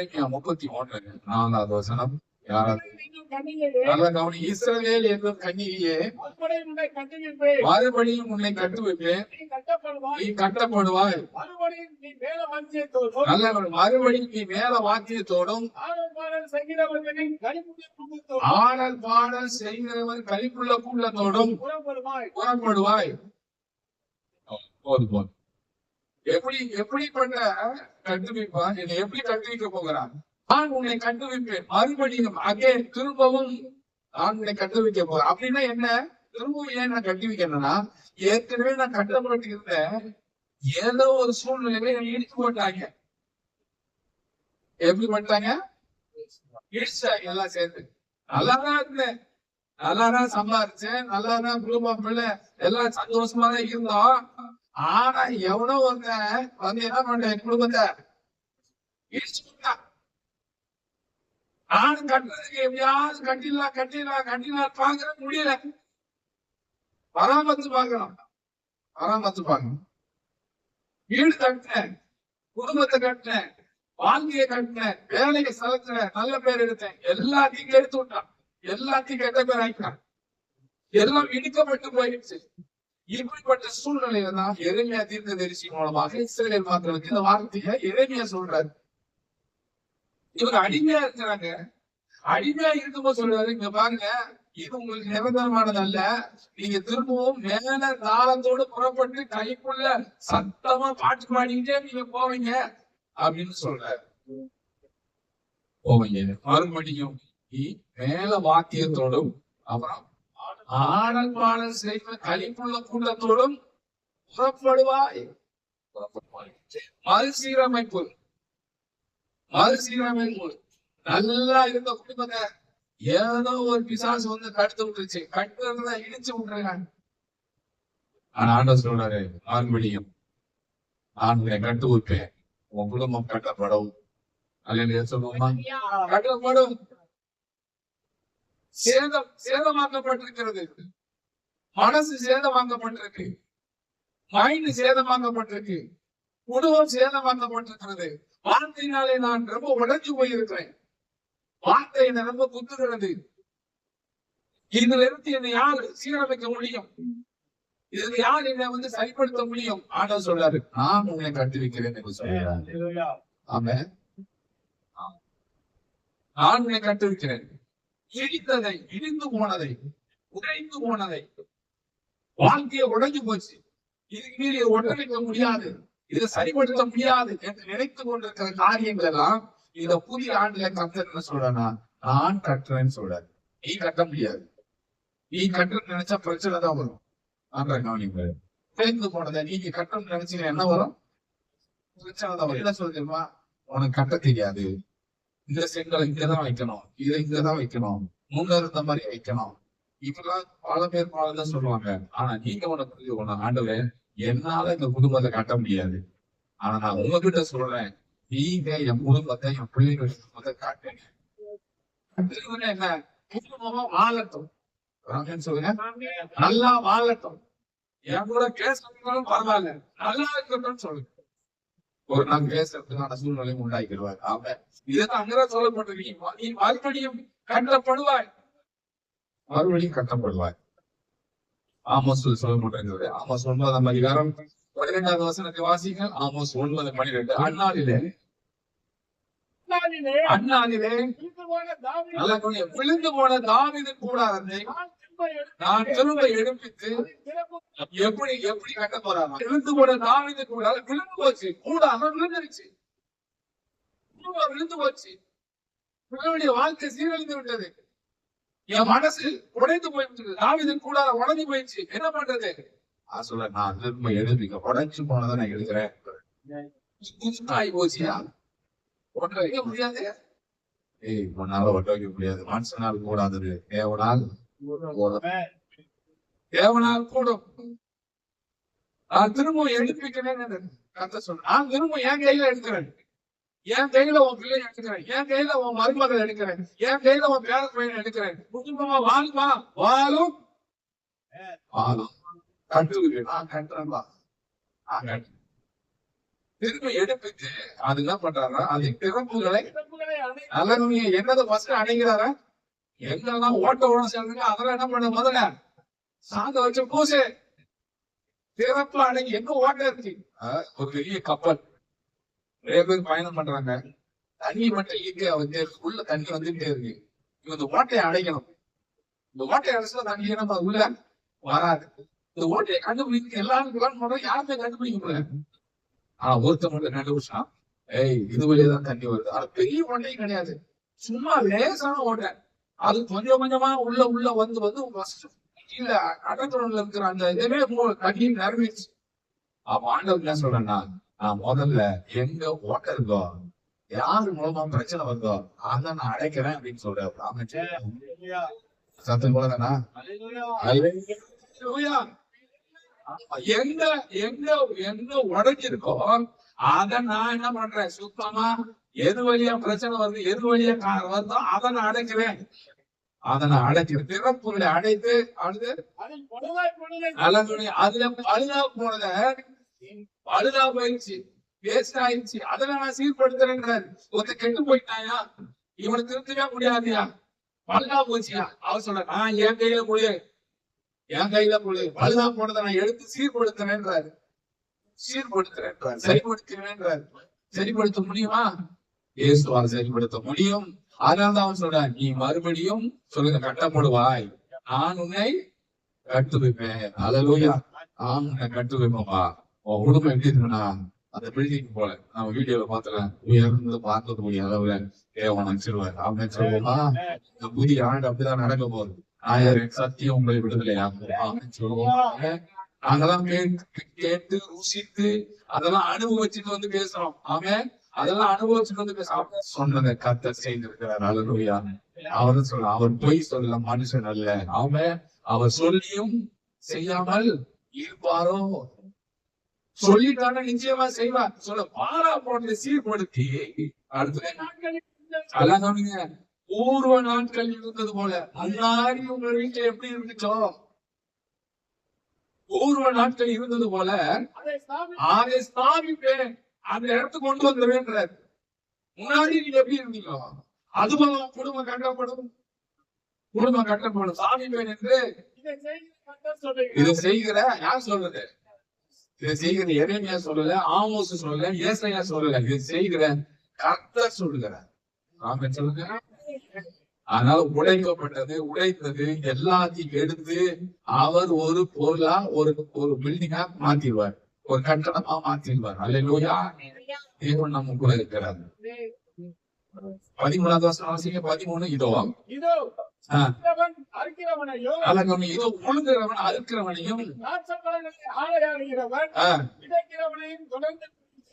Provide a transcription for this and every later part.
எரேமியா 33:4 யாராவது நல்ல கவனி. இஸ்ரவேல் என்னும் கன்னிகையே, மறுபடியும் உன்னை கட்டுவிப்பேன், நீ கட்டப்படுவாய். நல்ல மறுபடியும் நீ மேல வாத்தியத்தோடும் ஆடல் பாடல் செய்கிறவன் களிப்புள்ள கூட்டத்தோடும் புறப்படுவாய். போதும். எப்படிப்பட்ட கட்டுவிப்பா? என்னை எப்படி கட்டுவிக்க போகிறான்? நான் உன்னை கட்டுவிப்பேன், மறுபடியும் அங்கே திரும்பவும் நான் உன்னை கட்டுவிக்க போறேன். அப்படின்னா என்ன? திரும்பவும் ஏன் நான் கட்டுவிக்கணும்னா, ஏற்கனவே நான் கட்டப்பட்டு இருந்தேன், ஏதோ ஒரு சூழ்நிலையில என்னை இடிச்சு போட்டாங்க. எப்படி பண்ணிட்டாங்க? இடிச்சாங்க எல்லாம் சேர்ந்து. நல்லாதான் இருந்தேன், நல்லாதான் சம்பாதிச்சேன், நல்லாதான் குடும்பம் பிள்ளை எல்லாம் சந்தோஷமா தான் இருந்தோம். ஆனா எவனோ ஒருத்தன் வந்து என்ன பண்றேன், குடும்பத்தை இடிச்சு போட்டான். நானும் கட்டுறதுக்கு எப்படியாவது கட்டிடலாம் பாக்குற முடியல. பராமரித்து பார்க்கணும். வீடு கட்டினேன், குடும்பத்தை கட்டினேன், வாழ்க்கையை கட்டினேன், வேலையை செலுத்தினேன், நல்ல பேர் எடுத்தேன், எல்லாத்தையும் எடுத்து விட்டான், எல்லாத்தையும் கெட்ட பேர் ஆயிட்டான், எல்லாம் இடிக்கப்பட்டு போயிடுச்சு. இப்படிப்பட்ட சூழ்நிலையில தான் எரேமியா தீர்க்கதரிசி மூலமாக இஸ்ரவேல் மக்களுக்கு இந்த வார்த்தையை எரேமியா சொல்றாரு. இவங்க அடிமையா இருக்கிறாங்க. அடிமையா இருக்கும்போது சொல்றாரு, இங்க பாருங்க, இது உங்களுக்கு நிரந்தரமானது அல்ல. நீங்க திரும்பவும் மேல தாளத்தோடு புறப்பட்டு கைக்குள்ள சத்தமா பாட்டு பாடிக்கிட்டே நீங்க போவீங்க அப்படின்னு சொல்றாரு. போவீங்க மறுபடியும் மேல வாக்கியத்தோடும் அப்புறம் ஆடல் பாடல் செய்வ களிப்புள்ள கூட்டத்தோடும் புறப்படுவாய். மறுசீரமைப்பு. நல்லா இருந்த குடும்பத்தை ஏதோ ஒரு பிசாசு வந்து கடுத்து விட்டுருச்சு, கட்டுறத இடிச்சு விட்டுருக்காங்க. ஆனா ஆண்டவர் சொல்றாரு, மறுபடியும் நான் உன்னை கட்டு வைப்பேன், உன் குடும்பம் கட்டப்படும். அல்லேலூயா சொல்லுவோமா? கட்டப்படும். சேதமாக்கப்பட்டிருக்கிறது, மனசு சேதமாக்கப்பட்டிருக்கு, மைண்ட் சேதமாக்கப்பட்டிருக்கு, குடும்பம் சேதமாக்கப்பட்டிருக்கிறது. வார்த்தையினாலே நான் ரொம்ப உடைஞ்சு போயிருக்கிறேன். வார்த்தை என்னை ரொம்ப குத்துகிறது. இதுல இருந்து என்னை யார் சீரமைக்க முடியும்? இதுல யார் என்னை வந்து சரிப்படுத்த முடியும்? ஆண்டவர் சொல்றாரு, நான் உன்னை கட்டுவிக்கிறேன் என்று சொல்றாரு. ஆமென். நான் உன்னை கட்டுவிக்கிறேன். இடித்ததை, இடிந்து போனதை, உடைந்து போனதை, வாழ்க்கையை உடைஞ்சு போச்சு, இதுக்கு மீறி ஒன்றிணைக்க முடியாது, இதை சரிப்படுத்த முடியாது என்று நினைத்து கொண்டிருக்கிற காரியங்கள் எல்லாம் இந்த புதிய ஆண்டுல கர்த்தர் என்ன சொல்றா, நான் கட்டுறேன்னு சொல்றாரு. நீ கட்ட முடியாது. நீ கட்டுன்னு நினைச்சா பிரச்சனை தான் வரும். கவனிங்க, தெரிந்து போனதை நீங்க கட்டணும்னு நினைச்சீங்கன்னா என்ன வரும்? பிரச்சனை தான் வரும். என்ன சொல்றீங்களா? உனக்கு கட்ட தெரியாது, இந்த செங்கலை இங்கதான் வைக்கணும், இதை இங்கதான் வைக்கணும், முன்ன இருந்த மாதிரி வைக்கணும், இப்பெல்லாம் பல பேர் பலதான் சொல்லுவாங்க. ஆனா நீங்க உனக்கு புரிஞ்சுக்கணும், ஆண்டவரே என்னால இந்த குடும்பத்தை கட்ட முடியாது, ஆனா நான் உங்ககிட்ட சொல்றேன், நீங்க என் குடும்பத்தை, என் பிள்ளைகள் குடும்பத்தை காட்டுங்க. என்ன? குடும்பமா வாழட்டும் சொல்லுங்க, நல்லா வாழட்டும், என் கூட பேசுறதுனாலும் பரவாயில்ல, நல்லா இருக்கட்டும் சொல்லுங்க. ஒரு நாள் பேசுறதுக்கான சூழ்நிலையும் உண்டாக்கிடுவார். அவன் இதுதான் அங்கதான் சொல்லப்பட்டிருக்கீங்க, நீ மறுபடியும் கட்டப்படுவாய், மறுபடியும் கட்டப்படுவாய். ஆமோஸ் சொல்லப்பட்டிருக்கிறது. ஆமோஸ் 9ஆம் அதிகாரம் 12வது வசனத்தை வாசிங்க. ஆமோஸ் 9:12. அந்நாளிலே விழுந்து போன தாவீது கூடாரத்தை நான் திரும்ப எடுப்பித்து எப்படி கட்ட போறாங்க? விழுந்து போன தாவீது கூடாரம் விழுந்து போச்சு, கூடாரம் விழுந்துருச்சு, விழுந்து போச்சு, பிள்ளையுடைய வாழ்க்கை சீரழிந்து விட்டது, என் மனசு உடைந்து போயிட்டு, தாவீது கூடாரம் உடைஞ்சு போயிடுச்சு, என்ன பண்றது? சொல்ல, நான் திரும்ப எழுதிக்க, உடைஞ்சு போனதை நான் எழுதுறேன். போச்சியா? ஒட்ட வைக்க முடியாது. உன்னால ஒட்ட வைக்க முடியாது, மனுஷனால் கூடாதது தேவனால் கூடும். நான் திரும்ப எழுப்பிக்கிறேன். நான் திரும்ப என் கையில எடுக்கிறேன், என் கையில உன் பிள்ளை எடுக்கிறேன், என் கையில உன் மருமகள் எடுக்கிறேன், என் கையில உன் பேர பையன் எடுக்கிறேன். குடும்பமா வாழுமா? வாழும். கட்டுகிறேன், நான் கட்டுறேன்பா. திரும்ப எடுப்பிட்டு அது என்ன பண்றாருன்னா, அது பிறப்புகளை நல்லா நீங்க என்னது ஃபர்ஸ்ட் அடைகிறாரா? எங்கெல்லாம் ஓட்ட ஓட சேர்ந்துங்க அதெல்லாம் என்ன பண்ண முதல்ல சாந்த வச்சு பூசு சிறப்புல அடங்கி எங்க ஓட்ட இருக்கு. ஒரு பெரிய கப்பல் நிறைய பேர் பயணம் பண்றாங்க. தண்ணி மட்டும் இயற்கையா வந்து உள்ள தண்ணி வந்துட்டே இருக்கு. இவங்க இந்த ஓட்டையை அடைக்கணும். இந்த ஓட்டையை அடைச்சா தண்ணி நம்ம உள்ள வராது. இந்த ஓட்டையை கண்டுபிடிக்க எல்லாரும் யாருமே கண்டுபிடிக்க முடியல. ஆனா ஒருத்த மட்டும் கண்டுபிடிச்சா இது வழியதான் தண்ணி வருது. ஆனா பெரிய ஓட்டையும் கிடையாது, சும்மா லேசான ஓட்டை. அது கொஞ்சம் கொஞ்சமா உள்ள உள்ள வந்து கீழே அடத்தொடர்ல இருக்கிற அந்த இதுவே தண்ணி நிரம்பிடுச்சு. அப்ப ஆண்டவர் என்ன சொல்றேன்னா, நான் முதல்ல எங்க ஓட்ட இருக்கோ யாரு மூலமா பிரச்சனை வருதோ அதை நான் அடைக்கிறேன் அப்படின்னு சொல்றேன். சத்தம் போலதானா? எங்க எங்க எங்க உடைஞ்சிருக்கோ அதை நான் என்ன பண்றேன், சுத்தமா எது வழியா பிரச்சனை வருது எது வழியா வருதோ அதை நான் அடைக்கிறேன். திறப்புகளை அடைத்து அதுல பழுதா போனத பழுதா போயிடுச்சு, வேஸ்ட் ஆயிடுச்சு, அதுல நான் சீர்படுத்துறேன்றாரு. ஒருத்த கெட்டு போயிட்டாயா, இவனை திருத்தவே முடியாதியா, பழுதா போச்சியா, அவர் சொல்ற நான் என் கையில கொடு பழுதா போனதை நான் எடுத்து சீர்படுத்துறேன்றாரு. சரிப்படுத்துறேன்றாரு. சரிப்படுத்த முடியுமா? இயேசுவால் சரிப்படுத்த முடியும். அதனால்தான் அவன் சொல்றான், நீ மறுபடியும் சொல்லுங்க கட்டப்படுவாய், நான் உன்னை கட்டு வைப்பேன். அல்லேலூயா. நான் உன்னை கட்டு வைப்பேன்பா. உன் குடும்பம் எப்படி இருக்குன்னா அந்த பில்டிங் போல நம்ம வீடியோல பாத்துறேன் உயர்ந்து பார்க்க முடியும் அளவுல தேவன் நினைச்சிருவாரு. அவன் சொல்லுவோமா இந்த புதிய ஆண்டு அப்படிதான் நடக்க போகுது. ஆயிரம் சத்தியம் உங்களை விடுதலையா சொல்லுவோம். நாங்கெல்லாம் கேட்டு ருசித்து அதெல்லாம் அனுபவிச்சுட்டு வந்து பேசுறோம். ஆமென். அதெல்லாம் அனுபவிச்சுட்டு வந்து சொன்னதை கர்த்தர் செய்திருக்கிறார். அல்லேலூயா. அவரு சொல்ல, அவர் பொய் சொல்ல மனுஷன் அல்ல. அவன் அவர் சொல்லியும் செய்யாமல் இருப்பாரோ? சொல்லிட்டான நிச்சயமா செய்வார். சொல்ல பாரா போட்டு சீர்படுத்தி அடுத்த பூர்வ நாட்கள் இருந்தது போல முன்னாடி உங்க வீட்டுல எப்படி இருந்துச்சோ பூர்வ நாட்கள் இருந்தது போல அதை ஸ்தாபிப்பேன், அந்த இடத்துக்கு கொண்டு வந்துடுவேன்றார். முன்னாடி நீங்க எப்படி இருந்தீங்களோ அது போல குடும்பம் கட்டப்படும் ஸ்தாபிப்பேன் என்று இதை செய்கிற யார் சொல்றது? இதை செய்கிற எரேமியா சொல்லல, ஆமோஸ் சொல்லல, ஏசாயா சொல்லல, இதை செய்கிற கர்த்தர் சொல்லுகிறார். ஆமென் சொல்லுங்க. அதனால உடைத்தது எல்லாத்தையும் எடுத்து அவர் ஒரு பொருளா ஒரு பில்டிங்கா மாத்திடுவார், ஒரு கட்டணமா மாத்திடுவார். அல்லேலூயா. தேவன் நம்ம கூட இருக்கிறார். 13வது வசனம் 13 இதோ உழுகிறவன் அறுக்கிறவனையும்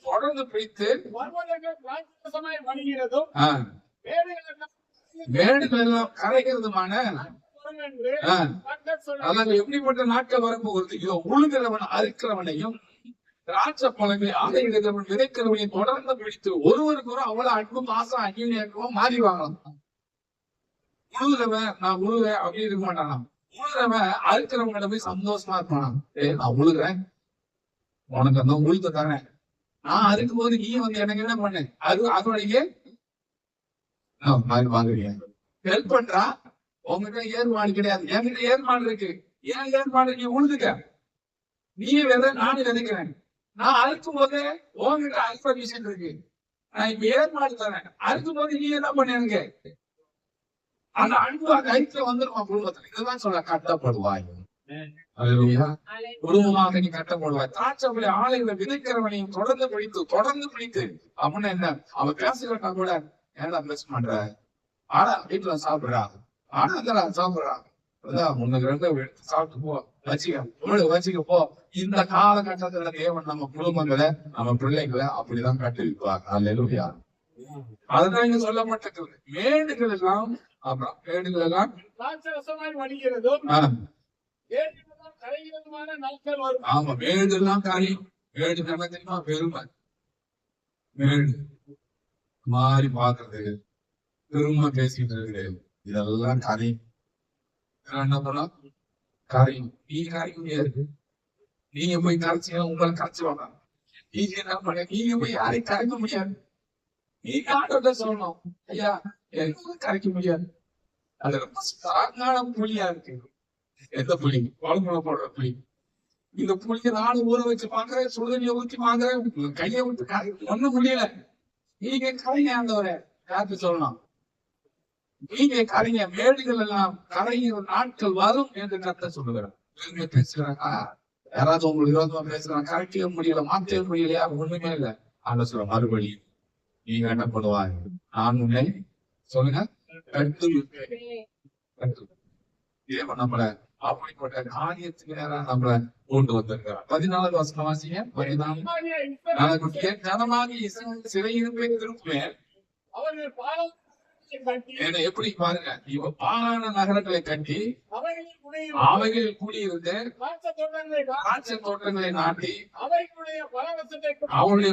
தொடர்ந்து பிடித்து மேடுகளெல்லாம் கரைகிறதுமான எப்படிப்பட்ட நாட்கள் வரப்போகிறது. இதோ உழுகிறவன் அறுக்கிறவனையும் திராட்சை பழங்களை ஆலையிடுகிறவன் விதைக்கிறவனையும் தொடர்ந்து பிடித்து ஒருவருக்கு ஒரு அவ்வளவு அன்பும் ஆசம் அந்நியமா மாறி வாங்கலாம். உழுகிறவன் நான் உழுவேன் அப்படின்னு இருக்க மாட்டானா, உழுகிறவன் அறுக்கிறவங்கிட்ட போய் சந்தோஷமா இருப்பானா. நான் உழுகிறேன், உனக்கு அந்த உழுத்த தானே, நான் அறுக்கும் போது நீ வந்து எனக்கு என்ன பண்ணு அதோடைய வாங்குறீங்க ஹெல்ப் பண்றா. உங்ககிட்ட ஏற்பாடு கிடையாது, என்கிட்ட ஏற்பாடு இருக்கு. ஏன் ஏற்பாடு? நீ உழுதுக்க, நீ விதை நானும் விதைக்கிறேன். நான் அறுக்கும் போதே உங்ககிட்ட அல்பர்மிஷன் இருக்கு, நான் இப்ப ஏற்பாடு தரேன். அறுக்கும் போது நீ என்ன பண்ணுங்க, அந்த அன்பு அந்த ஐக்கிய வந்துருமா குடும்பத்துல. இதுதான் சொல்ல கட்டப்படுவாய். குடும்பமாக நீ கட்டப்படுவாய். திராட்சை ஆலைகளை விதைக்கிறவனையும் தொடர்ந்து பிடித்து அப்படின்னு என்ன அவன் பேசுகிறா கூட ஏன்னா பேச மாட்ட, ஆனா வீட்டுல சாப்பிடுறா, ஆனா சாப்பிடுறான் முன்னுக்கு ரெண்டு சாப்பிட்டு போ வச்சுக்க போ. இந்த காலகட்டத்துல தேவன் நம்ம குடும்பங்களை நம்ம பிள்ளைகளை அப்படிதான் கட்டுவிப்பார். அல்லேலூயா. அதுதான் இங்க சொல்லப்பட்டிருக்கிறது. மேடுகள் எல்லாம் மேடுகள் எல்லாம் ஆமா மேடு எல்லாம் கரையும். மேடு தெரியுமா? பெருமை. மேடு மாறி பாக்குறது, பெருமை பேசிட்டு இருக்குது, இதெல்லாம் கரையும். என்ன பண்ணா கரையும். நீ கரைக்க முடியாது. நீங்க போய் கரைச்சீங்க உங்களை கரைச்சுவாங்க. நீங்க என்ன பண்ண, நீங்க போய் யாரையும் கரைக்க முடியாது. நீங்க ஆண்டவர்கிட்ட சொல்லணும், ஐயா எனக்கு கரைக்க முடியாது. அது ரொம்ப ஸ்ட்ராங்கான புளியா இருக்கு. எந்த புளி? குழம்புல போடுற புளி. இந்த புளியை நானும் ஊற வச்சு பாக்குறேன், சுடுதண்ணியை ஊற்றி பாக்குறேன், கையை விட்டு ஒண்ணும் முடியல. நீங்க கரைங்க ஆண்டவரே. யாருக்கு சொல்லணும்? நீங்க கரைங்க, மேடுகள் எல்லாம் கரைகிற நாட்கள் வரும் என்று கர்த்தர் சொல்லுகிறார். பேசுறாங்க, யாராவது உங்களுக்கு விரோதமா பேசுறாங்க, கரைக்கவே முடியல, மாற்றவே முடியலையா? ஒண்ணுமே இல்லை. ஆண்டவர் சொல்ற மறுபடியும் நீங்க என்ன பண்ணுவாங்க? நான் உன்னை சொல்லுங்க தேவன் நம்மள அப்படிப்பட்ட காரியத்துக்கு நேரம் நம்மள கொண்டு வந்திருக்கிறார். 14வது வசனம் வாசிங்க. 14 ஜனமாக இஸ்ரவேல் சிறையிருப்பை திருப்புவேன். எப்படி பாருங்க, இவ பாழான நகரங்களை கட்டி அவைகளில் குடியிருந்து திராட்சை தோட்டங்களை நாட்டி அவருடைய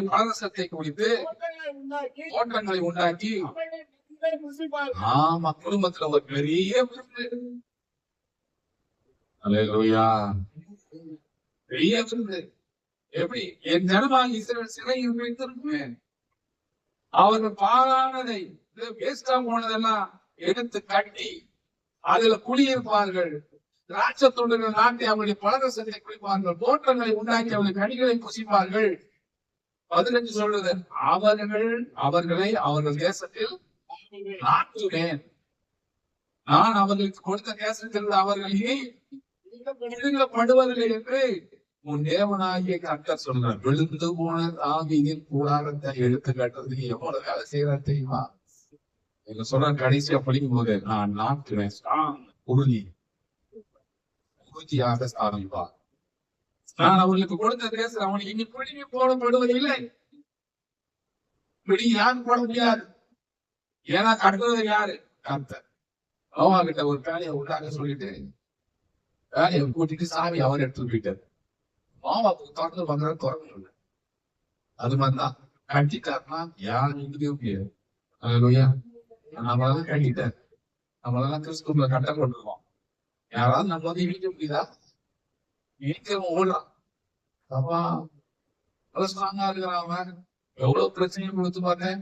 பரவசத்தை குடித்து தோட்டங்களை உண்டாக்கி, ஆமா, குடும்பத்துல ஒரு பெரிய விருந்து. அல்லேலூயா, பெரிய விருந்து. எப்படி? என் ஜனமாக இஸ்ரவேல் சிறையில் வைத்திருப்பேன். அவர்கள் பாழானதை, வேஸ்டா போனதெல்லாம் எடுத்து கட்டி அதுல குடியிருப்பார்கள். திராட்சை தோட்டங்கள் நாட்டி அவருடைய பழரசத்தை குடிப்பார்கள். தோட்டங்களை உண்டாக்கி அவருடைய கனிகளை புசிப்பார்கள். 15 சொல்றது, அவர்களை அவர்கள் தேசத்தில் நாட்டுவேன். நான் அவர்களுக்கு கொடுத்த தேசத்தில் அவர்களை விழுங்கப்படுவதில்லை என்று உன் தேவனாகிய கர்த்தர் சொல்றார். விழுந்து போன ஆவியின் கூடாரத்தை எடுத்து கட்டுறதுக்கு எவ்வளவு வேலை செய்யற தெரியுமா? எங்க சொல்ற கடைசியா படிக்கும் போது, நான் நாட்டுவேன், உறுதியாக ஆரம்பிப்பா. நான் அவர்களுக்கு கொடுத்த தேசம் அவனுக்கு இனி பிடிங்கி போடப்படுவதில்லை. பிடிங்கி யாரும் போட முடியாது. ஏன்னா கட்டுறது யாரு? கர்த்தர். அவா கிட்ட ஒரு வேலையை உண்டாக சொல்லிட்டு வேலையை கூட்டிட்டு சாமி அவர் எடுத்துட்டு போயிட்டாரு. மாவாக்கு திறந்து பண்றது திறந்து. அது மாதிரிதான் கட்டிட்டாருன்னா யாரும் இங்கே முடியாது. நம்மளால கட்டிட்டார். நம்மளால கிறிஸ்துவ கட்ட கொண்டிருக்கோம். யாராவது நம்ம வந்து இடிக்க முடியுதா? இடிக்கிறவன் ஓடுறான். அப்பா ஸ்ட்ராங்கா இருக்கிறான். அவன் எவ்வளவு பிரச்சனையும் கொடுத்து பார்த்தேன்.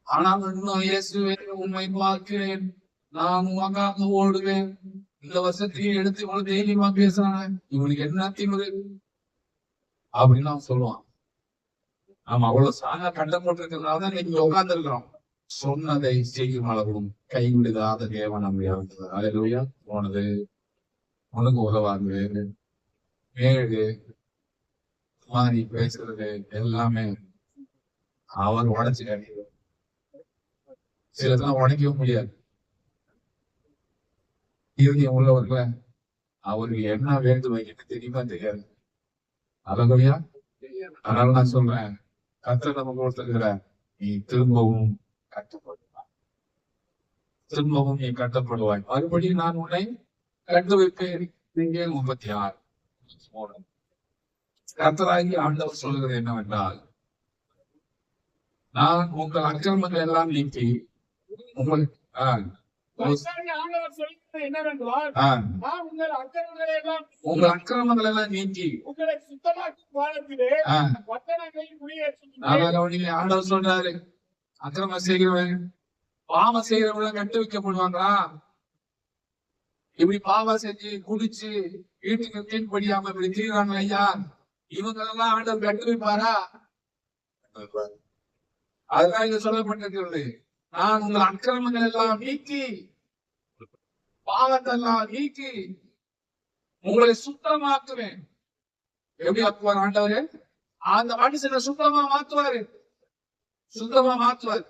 ஆனால் இன்னும் இயேசுவே உண்மை பார்க்கிறேன், நான் உனக்காக ஓடுவேன். இந்த வருஷத்தையும் எடுத்து இவ்வளவு தைரியமா பேசுறான், இவனுக்கு என்ன திமுரு அப்படின்னு அவன் சொல்லுவான். நாம அவ்வளவு ஸ்ட்ராங்கா கட்டம் போட்டிருக்கிறதுனாலதான் நீங்க உட்கார்ந்து இருக்கிறோம். சொன்னதை செய்யும் அளவும் கைவிடாத தேவன் நம்முடைய அல்லேலூயா. போனது உனக்கு உதவாது, மேடு மாதிரி பேசுறது எல்லாமே அவர் உடைச்சு காட்டிடுவார். சிலதெல்லாம் உடைக்கவும் முடியாது. இறுதியம் உள்ளவர்கள அவருக்கு என்ன வேண்டும் வைக்க தெரியுமா தெரியாது. அல்லேலூயா. அதனால நான் சொல்றேன், கர்த்தர் நமக்கு கொடுத்திருக்கிற நீ திரும்பவும் கட்டப்படுவாய். திரும்பவும் நீ கட்டப்படுவாய். மறுபடியும் நான் உன்னை கட்டு வைப்பேன். 36 கர்த்தராகி ஆண்டவர் சொல்லுகிறது என்னவென்றால், நான் உங்கள் அக்கிரமங்கள் எல்லாம் நீக்கி உங்களுக்கு உங்கள் அக்கிரமங்கள் எல்லாம் நீக்கி உங்களை சுத்தமாக்கி ஆண்டவர் சொல்றாரு, அக்கிரமம் செய்கிறவன் பாவம் செய்கிறவங்க கட்டு வைக்கப்படுவாங்களா? இப்படி பாவம் செஞ்சு குடிச்சு வீட்டுக்கு கீழ்படியாம இப்படி தீர்றாங்க ஐயா, இவங்களெல்லாம் ஆண்டவர் கட்டு வைப்பாரா? அதுதான் இங்க சொல்லப்பட்டிருக்கிறது. நான் உங்கள் அக்கிரமங்கள் எல்லாம் நீக்கி பாவத்தெல்லாம் நீக்கி உங்களை சுத்தமாக்குவேன். எப்படி ஆக்குவார் ஆண்டவரே? அந்த மனுஷனை சுத்தமா மாத்துவாரு. சுத்தமா மாத்துவார்.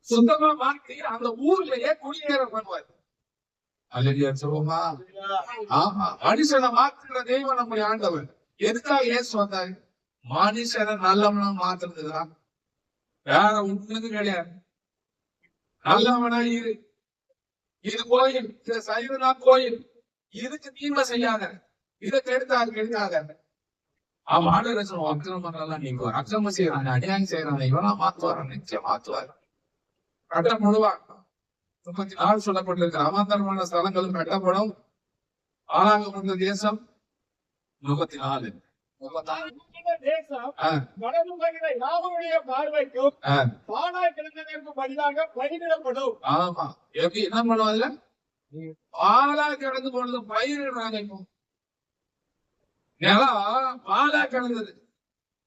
சுத்தமா மாற்றி அந்த ஊர்லயே குடியேற பண்ணுவார். அல்லேலூயா சொல்லுமா? ஆமா, மனுஷனை மாற்றுகிற தெய்வம் நம்முடைய ஆண்டவர். எதுக்காக இயேசு வந்தாரு? மனுஷனை நல்லவனா மாத்துறதுதான், வேற ஒண்ணுக்கு கிடையாது. நல்லவனா இரு, இது கோயில், இது சைவனா கோயில், இதுக்கு தீமை செய்யாத, இதை கெடுத்தாத. அவன் ஆண்டவர் சொல்லுவான், அக்கிரமங்கள்லாம் நீங்க அக்கிரமம் செய்யறாங்க, அநியாயம் செய்யறாங்க, இவனா மாத்துவார, நிச்சயம் மாத்துவார். கட்டம் முழுவான். 34 சொல்லப்பட்டிருக்கிற அவாந்தரமான ஸ்தலங்களும் கட்டப்படும். ஆளாகப்பட்ட தேசம் 34 தேசம் கடந்து வருகிற யாவருடைய பார்வைக்கும் பாழாய் கிடந்ததற்கு பதிலாக பயிரிடப்படும். ஆமா, எப்படி என்ன பண்ணுவாங்க? பாலா கிடந்து போனது பயிரிடுறாங்க. இப்போ நிலம் பாலா கிடந்தது,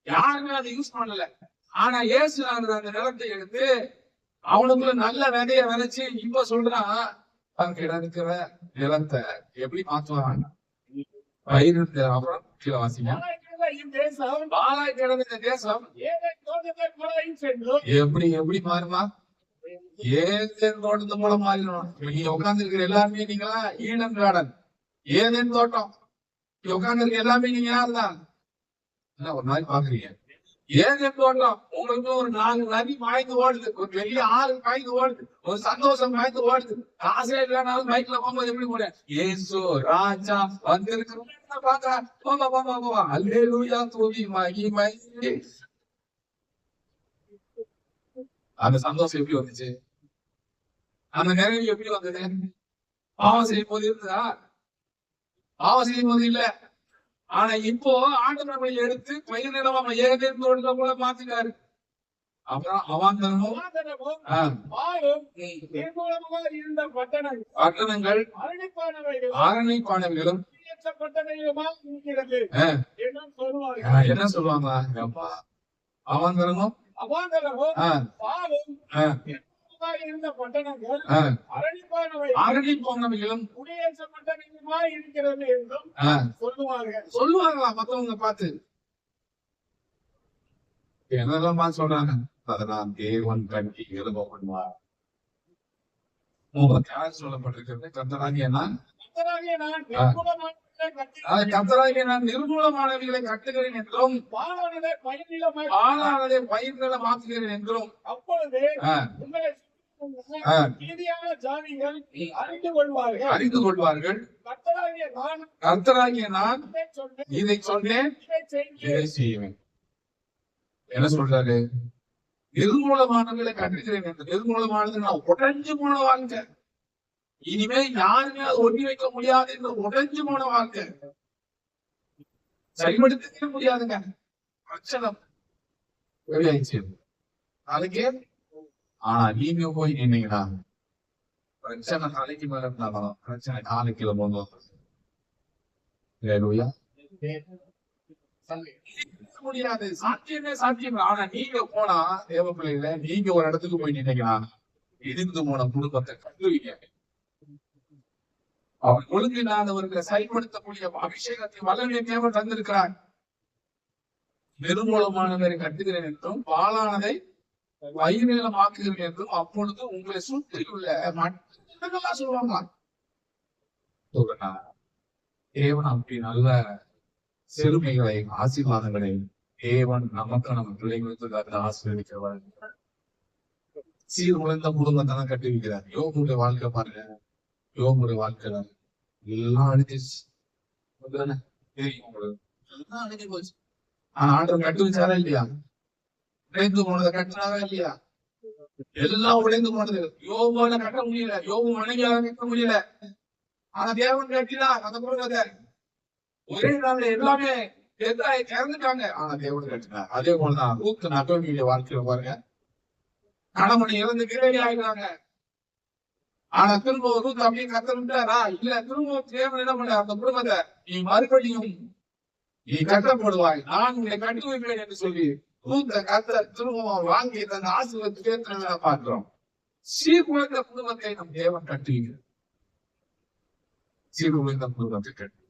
யாருமே அதை யூஸ் பண்ணல. ஆனா இயேசு அந்த நிலத்தை எடுத்து அவனுக்குள்ள நல்ல விதைய விதைச்சு இப்ப சொல்றான், கிடக்கிற நிலத்தை எப்படி மாத்துவாங்க? பயிரிட்டு. அப்புறம் கீழே வாசிங்க. பாலாய் கிடந்த தேசம் எப்படி எப்படி மாறுமா? ஏதேன் தோட்டத்து மூலம் மாறிடும். நீங்க உட்கார்ந்து இருக்கிற எல்லாருமே நீங்களா ஈடன் கார்டன், ஏதேன் தோட்டம். உட்கார்ந்து இருக்க எல்லாமே நீங்க யாருதான் ஒரு நாள் பாக்குறீங்க. ஏதேன் தோட்டம் உங்களுக்கு ஒரு 4 நதி பாய்ந்து ஓடுது, ஒரு பெரிய ஆறு பாய்ந்து ஓடுது, ஒரு சந்தோஷம் பாய்ந்து ஓடுது. காசே இல்லைனாலும் பைக்ல போகும்போது எப்படி போட ஏசு ராஜா வந்திருக்கிறோம் பாக்க போவா போவா போவா அல்லேலூயா துதி மகிமை. அந்த சந்தோஷம் எப்படி வந்துச்சு? அந்த நிறைவு எப்படி வந்தது? பாவம் செய்யும் போது இருந்தா? பாவம் செய்யும் போது இல்ல. ஆனா இப்போ ஆண்டவர் நம்மளை எடுத்து பயிர் நிலமா ஏதேன் போல மாத்திட்டாரு. அப்புறம் அவாந்தரமும் இருந்த பட்டணங்கள் அரணைப்பானவைகளும் என்ன சொல்லுவாங்க? அவாந்தரமும் இருந்த பட்டணங்கள் அரணிப்பானவைகளும் குடியேற்றப்பட்டவைகளுமாய் இருக்கிறது என்றும் சொல்லுவாங்களா மத்தவங்க பார்த்து? என்னெல்லாம் சொல்றாங்க? அதனால் தேவன் கண்டி எழுத பண்ணுவார். சொல்லப்பட்டிருக்கிறது கர்த்தராகிய நான் நிர்மூலமானவைகளை கட்டுகிறேன் என்றும் பாலானதை பயிர் நிலமாக்குகிறேன் என்றும் அப்பொழுது அறிந்து கொள்வார்கள். கர்த்தராகிய நான் இதை சொன்னேன், இதை செய்வேன். என்ன சொல்றாரு? நிர்மூலமானவர்களை கட்டுகிறேன் என்று. நிர்மூலமானது நான் உடைஞ்சு போன வாழ்க்கை, இனிமே யாருமே அதை ஒட்டி வைக்க முடியாது என்று உடைஞ்சு போன வாழ்க்கை, சரிபடுத்தவே முடியாதுங்க. பிரச்சனை வெளியாயிடுச்சு நாளைக்கே. ஆனா நீங்க போய் நின்னீங்கன்னா பிரச்சனை தலைக்கு மேல இருந்தாலும் பிரச்சனை காலைக்கு முடியாது. சாத்தியமே சாத்தியம். ஆனா நீங்க போனா தேவ பிள்ளைகள, நீங்க ஒரு இடத்துக்கு போய் நின்னீங்கன்னா இடிந்து போன குடும்பத்தை கட்டுவீங்க. அவன் ஒழுங்கில்லாதவர்களை செயல்படுத்தக்கூடிய அபிஷேகத்தை வல்லமையை தேவன் தந்திருக்கிறார். நிர்மூலமானவரை கட்டுகிறேன் என்றும் பாலானதை வயிறு நிலமாக்குகிறேன் என்றும் அப்பொழுது உங்களை சுற்றியுள்ள மற்றெல்லாம் சொல்லுவாங்க. தேவன் அப்படி நல்ல செழுமைகளை ஆசீர்வாதங்களை தேவன் நமக்கு நம்ம பிள்ளைகளுக்கு ஆசீர்வதிக்கிறவர். சீர்குலைந்த குடும்பத்தை தான் கட்டி வைக்கிறார். யோகனுடைய வாழ்க்கை பாருங்க, யோகனுடைய வாழ்க்கை எல்லாம் அழிஞ்சிச்சு. தெரியும் உங்களுக்கு, எல்லாம் அழிஞ்சு போச்சு. ஆனா ஆண்டவர் கட்டி வச்சாரா இல்லையா? உடைந்து போனதை கட்டினாரா இல்லையா? எல்லாம் உடைந்து போனது. யோகோல கட்ட முடியல, யோக மனைவியால கட்ட முடியல. ஆனா தேவன் கட்டினார் அந்த குடும்பத்தை. ஒரே நாள்ல எல்லாமே இறந்துட்டாங்க, ஆனா தேவன் கட்டினார். அதே போலதான் ரூத் நகோமியுடைய வாழ்க்கையில பாருங்க, கணவனை இறந்து கிரேடி ஆகினாங்க. ஆனா திரும்ப ரூத் அப்படியே கத்தா இல்ல, திரும்ப தேவன் என்ன பண்ண அந்த குடும்பத்தை நீ மறுபடியும் நீ கட்டப்படுவாய், நான் உங்களை கட்டி வைப்பேன் என்று சொல்லி ரூத்த கத்த திரும்ப வாங்கி தன் ஆசீர்வாதத்தை பார்க்கிறோம். சீர்குலைந்த குடும்பத்தை நம் தேவன் கட்டுவீங்க. சீர்குலைந்த குடும்பத்தை கட்டு